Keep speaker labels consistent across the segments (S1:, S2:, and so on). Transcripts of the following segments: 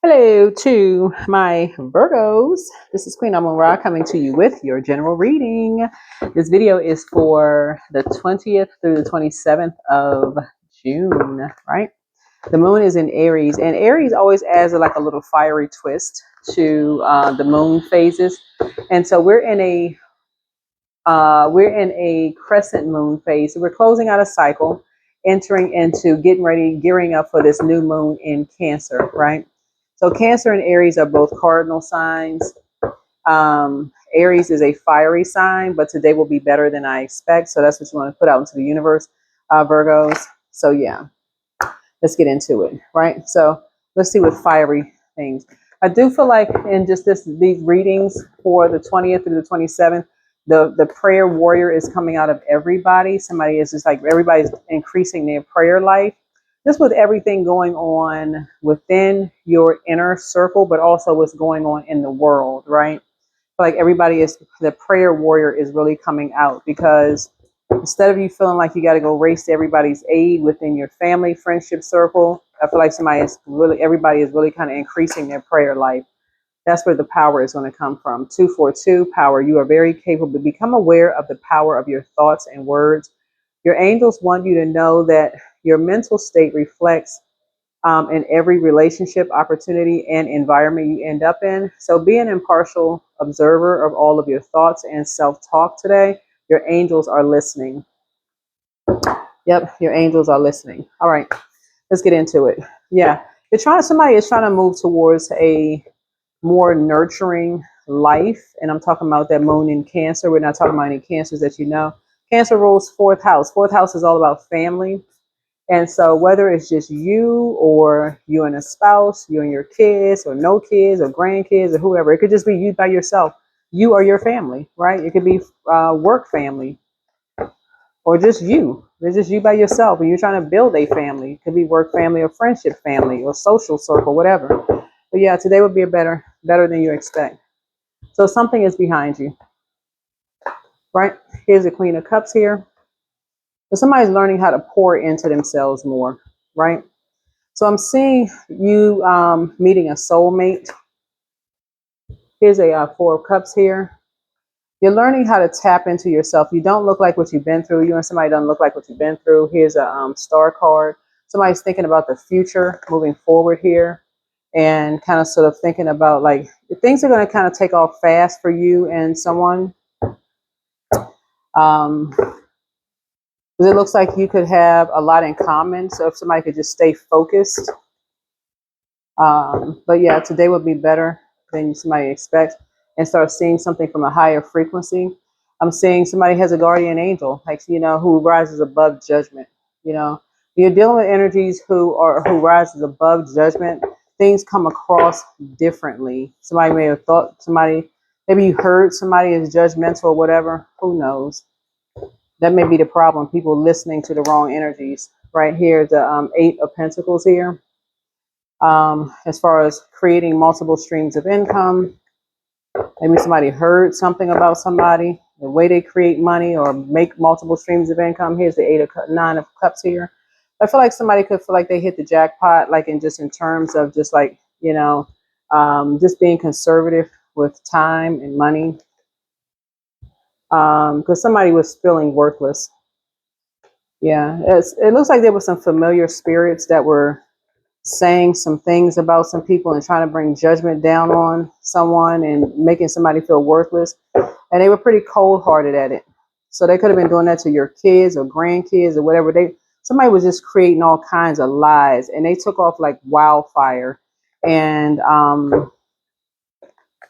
S1: Hello to my Virgos. This is Queen Amun Ra coming to you with your general reading. This video is for the 20th through the 27th of June, right? The moon is in Aries, and Aries always adds like a little fiery twist to the moon phases. And so we're in a crescent moon phase. So we're closing out a cycle, entering into getting ready, gearing up for this new moon in Cancer, right? So Cancer and Aries are both cardinal signs. Aries is a fiery sign, but today will be better than I expect. So that's what you want to put out into the universe, Virgos. So yeah, let's get into it, right? So let's see what fiery things. I do feel like in just these readings for the 20th through the 27th, the prayer warrior is coming out of everybody. Somebody is just like everybody's increasing their prayer life. Just with everything going on within your inner circle, but also what's going on in the world, right? Like everybody is, the prayer warrior is really coming out because instead of you feeling like you got to go race to everybody's aid within your family, friendship circle, I feel like everybody is really kind of increasing their prayer life. That's where the power is going to come from. 242 power. You are very capable. Become aware of the power of your thoughts and words. Your angels want you to know that your mental state reflects in every relationship, opportunity, and environment you end up in. So be an impartial observer of all of your thoughts and self-talk today. Your angels are listening. Yep, your angels are listening. All right, let's get into it. Yeah, somebody is trying to move towards a more nurturing life. And I'm talking about that moon in Cancer. We're not talking about any cancers that you know. Cancer rules fourth house. Fourth house is all about family. And so whether it's just you or you and a spouse, you and your kids or no kids or grandkids or whoever, it could just be you by yourself. You or your family, right? It could be work family or just you. It's just you by yourself and you're trying to build a family. It could be work family or friendship family or social circle, whatever. But yeah, today would be better than you expect. So something is behind you, right? Here's the Queen of Cups here. So somebody's learning how to pour into themselves more, right? So I'm seeing you meeting a soulmate. Here's a Four of Cups here. You're learning how to tap into yourself. You don't look like what you've been through. You and somebody don't look like what you've been through. Here's a star card. Somebody's thinking about the future, moving forward here, and kind of sort of thinking about like things are going to kind of take off fast for you and someone. Because it looks like you could have a lot in common. So if somebody could just stay focused. But yeah, today would be better than somebody expects and start seeing something from a higher frequency. I'm seeing somebody has a guardian angel, like, who rises above judgment. You know, you're dealing with energies who rises above judgment. Things come across differently. Somebody may have thought maybe you heard somebody is judgmental or whatever. Who knows? That may be the problem. People listening to the wrong energies. Right here, the Eight of Pentacles here. As far as creating multiple streams of income. Maybe somebody heard something about somebody, the way they create money or make multiple streams of income. Here's the Nine of Cups here. I feel like somebody could feel like they hit the jackpot, like in terms of just like, just being conservative with time and money. Because somebody was feeling worthless. Yeah, it looks like there were some familiar spirits that were saying some things about some people and trying to bring judgment down on someone and making somebody feel worthless. And they were pretty cold-hearted at it. So they could have been doing that to your kids or grandkids or whatever. Somebody was just creating all kinds of lies, and they took off like wildfire. And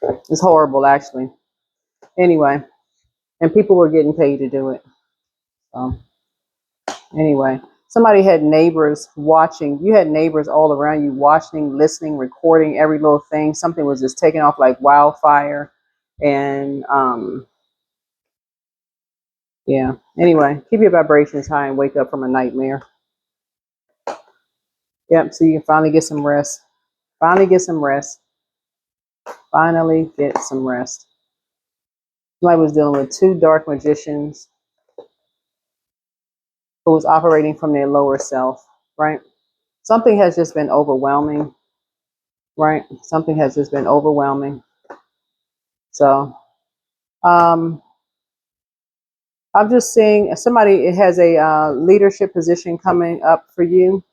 S1: it's horrible, actually. Anyway, and people were getting paid to do it. So anyway, somebody had neighbors watching. You had neighbors all around you watching, listening, recording every little thing. Something was just taking off like wildfire. And yeah, anyway, keep your vibrations high and wake up from a nightmare. Yep, so you can finally get some rest. Finally get some rest. Finally get some rest. Somebody was dealing with two dark magicians who was operating from their lower self, right? Something has just been overwhelming. right? Something has just been overwhelming. So I'm just seeing somebody has a leadership position coming up for you.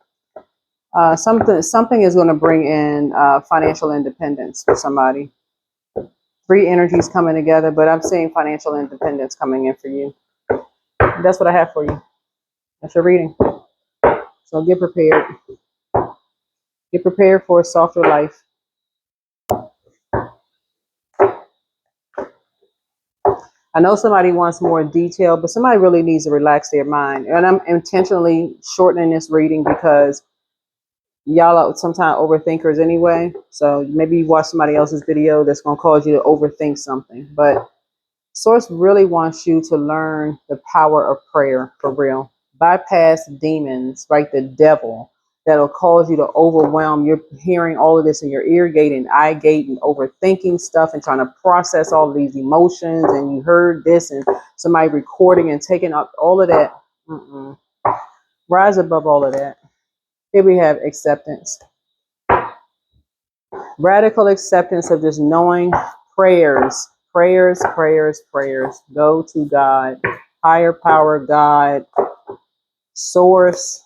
S1: Something is going to bring in financial independence for somebody. Three energies coming together, but I'm seeing financial independence coming in for you. That's what I have for you. That's your reading. So get prepared. Get prepared for a softer life. I know somebody wants more detail, but somebody really needs to relax their mind. And I'm intentionally shortening this reading because y'all are sometimes overthinkers anyway. So maybe you watch somebody else's video that's going to cause you to overthink something. But Source really wants you to learn the power of prayer for real. Bypass demons, right? The devil that'll cause you to overwhelm. You're hearing all of this in your ear gate and eye gate and overthinking stuff and trying to process all of these emotions. And you heard this and somebody recording and taking up all of that. Rise above all of that. Here we have acceptance. Radical acceptance of just knowing prayers. Go to God, higher power, God, source,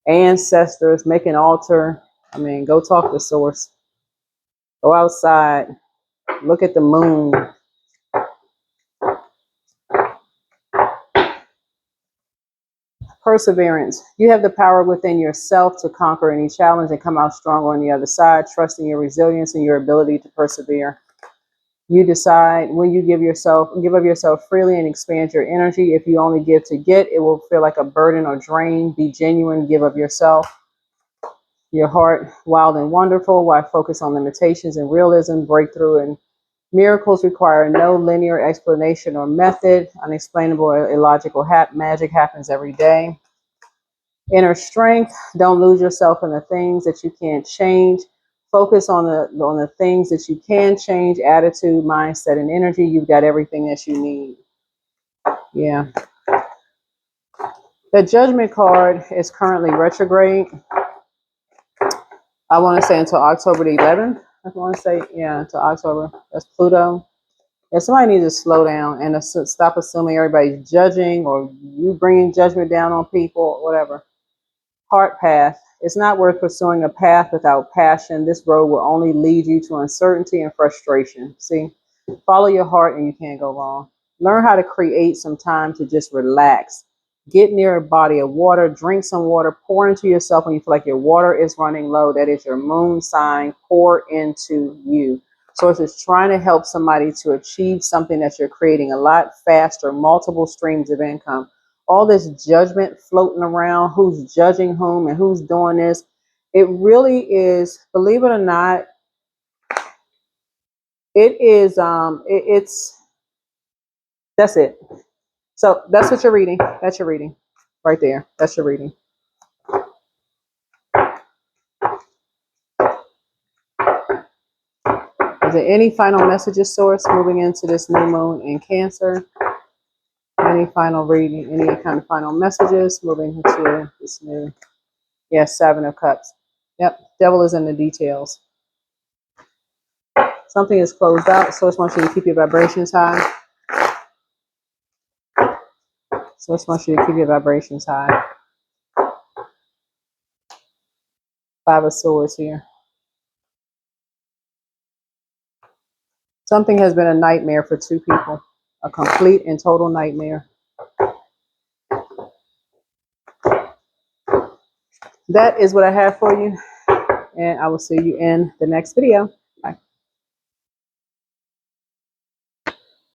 S1: ancestors, make an altar. I mean, go talk to source. Go outside, look at the moon. Perseverance. You have the power within yourself to conquer any challenge and come out stronger on the other side, trusting your resilience and your ability to persevere. You decide when you give of yourself freely and expand your energy. If you only give to get, it will feel like a burden or drain. Be genuine, give of yourself. Your heart, wild and wonderful. Why focus on limitations and realism? Breakthrough and miracles require no linear explanation or method. Unexplainable or illogical magic happens every day. Inner strength. Don't lose yourself in the things that you can't change. Focus on the things that you can change. Attitude, mindset, and energy. You've got everything that you need. Yeah. The Judgment card is currently retrograde. I want to say until October the 11th. I want to say, yeah, until October. That's Pluto. Yeah, somebody needs to slow down and stop assuming everybody's judging or you bringing judgment down on people or whatever. Heart path. It's not worth pursuing a path without passion. This road will only lead you to uncertainty and frustration. See, follow your heart and you can't go wrong. Learn how to create some time to just relax. Get near a body of water, drink some water, pour into yourself when you feel like your water is running low. That is your moon sign. Pour into you. So it's just trying to help somebody to achieve something that you're creating a lot faster, multiple streams of income. All this judgment floating around, who's judging whom and who's doing this. It really is, believe it or not, it is that's it. So that's what you're reading. That's your reading. Right there. That's your reading. Is there any final messages, Source, moving into this new moon in Cancer? Any final reading, any kind of final messages moving into this new, yes, Seven of Cups. Yep, devil is in the details. Something is closed out. Source wants you to keep your vibrations high. Source wants you to keep your vibrations high. Five of Swords here. Something has been a nightmare for two people. A complete and total nightmare. That is what I have for you. And I will see you in the next video.